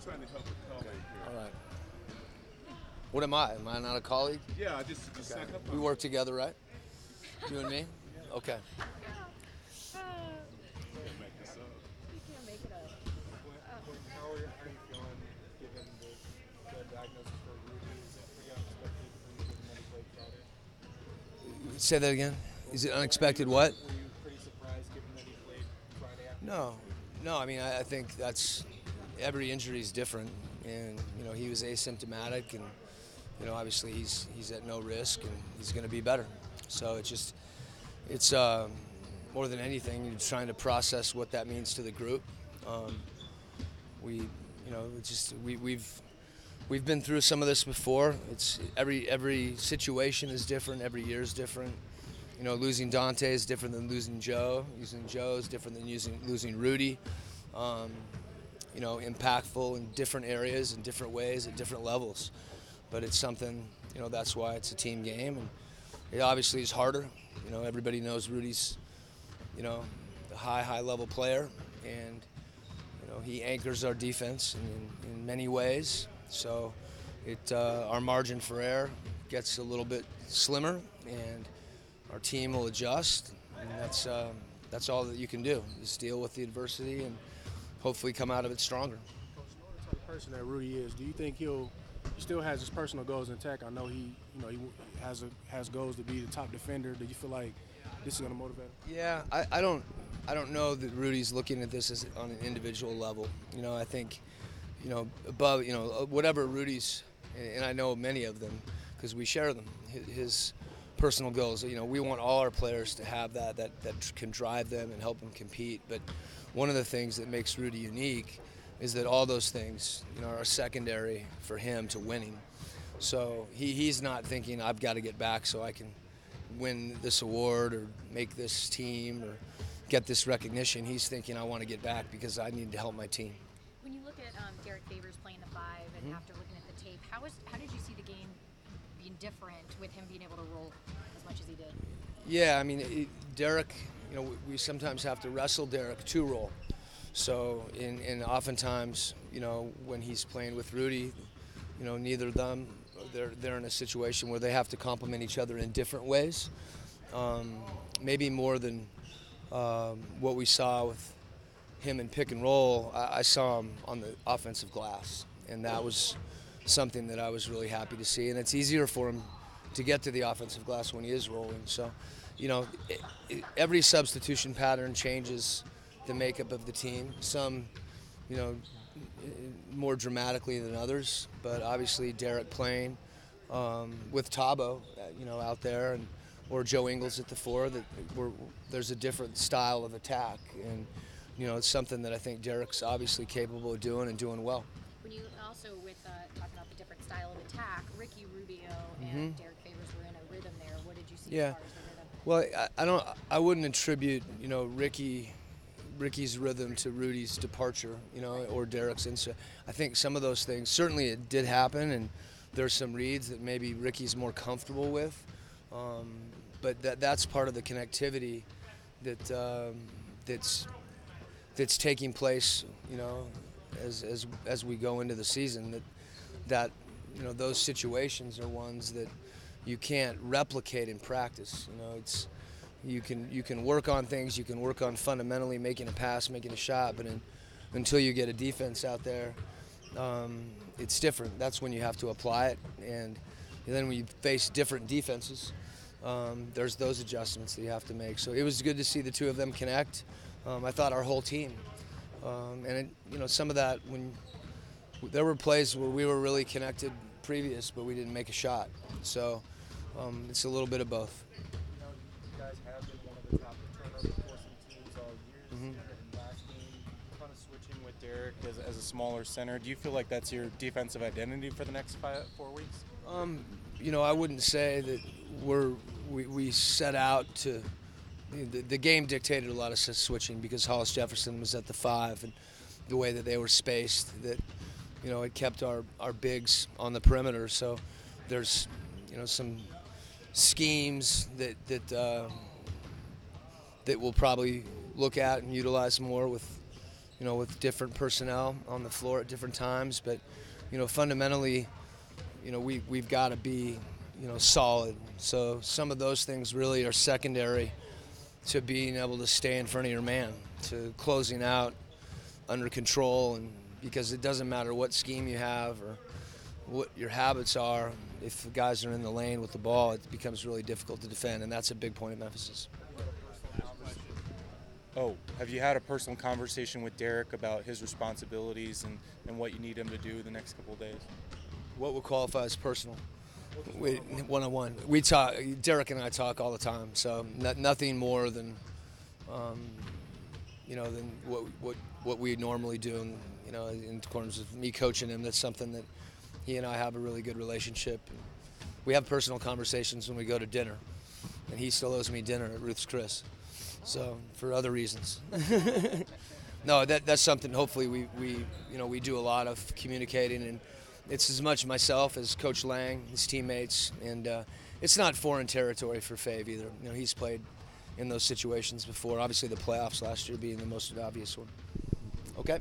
trying to help a colleague here. All right. What am I? Am I not a colleague? Yeah, I just snuck up We on work together, right? You and me? Okay. you. Can't make this up. You can't make it up. How are you feeling given the diagnosis for Rudy? Is it pretty unexpected for you given that he played Friday? Say that again. Is it unexpected what? Were you pretty surprised given that he played Friday after? No. I mean, I think that's every injury is different, and he was asymptomatic, and obviously he's at no risk, and he's going to be better. So it's more than anything, you're trying to process what that means to the group. We've been through some of this before. It's every situation is different. Every year is different. Losing Dante is different than losing Joe. Losing Joe is different than losing Rudy. Impactful in different areas, in different ways, at different levels. But it's something, that's why it's a team game, and it obviously is harder. Everybody knows Rudy's, a high level player, and he anchors our defense in many ways. So our margin for error gets a little bit slimmer, and our team will adjust, and that's all that you can do, is deal with the adversity and hopefully come out of it stronger. Coach, you know the type of person that Rudy is. Do you think he still has his personal goals intact? I know he has goals to be the top defender. Do you feel like this is going to motivate him? Yeah, I don't know that Rudy's looking at this as on an individual level. I think, above, whatever Rudy's, and I know many of them because we share them, his personal goals. We want all our players to have that can drive them and help them compete. But one of the things that makes Rudy unique is that all those things, are secondary for him to winning. So he's not thinking, I've got to get back so I can win this award or make this team or get this recognition. He's thinking, I want to get back because I need to help my team. When you look at Derek Favors playing the 5, and after looking at the tape, how did you see the game being different with him being able to roll as much as he did? Yeah, I mean, Derek, we sometimes have to wrestle Derek to roll. So, and oftentimes, when he's playing with Rudy, neither of them, they're in a situation where they have to complement each other in different ways. Maybe more than what we saw with him in pick and roll, I saw him on the offensive glass, and that was something that I was really happy to see. And it's easier for him to get to the offensive glass when he is rolling. So, every substitution pattern changes the makeup of the team. Some, more dramatically than others, but obviously Derek playing with Tabo, out there, or Joe Ingles at the 4, there's a different style of attack, and it's something that I think Derek's obviously capable of doing and doing well. When you also, with talking about the different style of attack, Ricky Rubio and Derek Favors were in a rhythm there. What did you see as far as the rhythm? Well, I wouldn't attribute, Ricky's rhythm to Rudy's departure, or Derek's inside. I think some of those things, certainly it did happen, and there's some reads that maybe Ricky's more comfortable with, but that's part of the connectivity that's taking place, as we go into the season. That those situations are ones that you can't replicate in practice. You can work on things, you can work on fundamentally making a pass, making a shot, but until you get a defense out there, it's different. That's when you have to apply it, and then when you face different defenses, there's those adjustments that you have to make. So it was good to see the two of them connect. I thought our whole team, and some of that, when there were plays where we were really connected previous, but we didn't make a shot. So it's a little bit of both. You guys have been one of the top turnover forcing teams all year. And last game, kind of switching with Derek as a smaller center. Do you feel like that's your defensive identity for the next 4 weeks? I wouldn't say that we set out to. The game dictated a lot of switching because Hollis Jefferson was at the 5, and the way that they were spaced, that it kept our bigs on the perimeter. So there's some schemes that we'll probably look at and utilize more with with different personnel on the floor at different times. But, fundamentally, we've got to be, solid. So some of those things really are secondary to being able to stay in front of your man, to closing out under control, and because it doesn't matter what scheme you have or what your habits are, if the guys are in the lane with the ball, it becomes really difficult to defend, and that's a big point of emphasis. Oh, have you had a personal conversation with Derek about his responsibilities and what you need him to do the next couple of days? What would qualify as personal? One-on-one. We talk. Derek and I talk all the time, so nothing more than, than what we normally do. In terms of me coaching him, that's something that he and I have a really good relationship. We have personal conversations when we go to dinner, and he still owes me dinner at Ruth's Chris. So for other reasons. No, that's something. Hopefully we do a lot of communicating, and it's as much myself as Coach Lang, his teammates, and it's not foreign territory for Fave either. He's played in those situations before. Obviously, the playoffs last year being the most obvious one. Okay.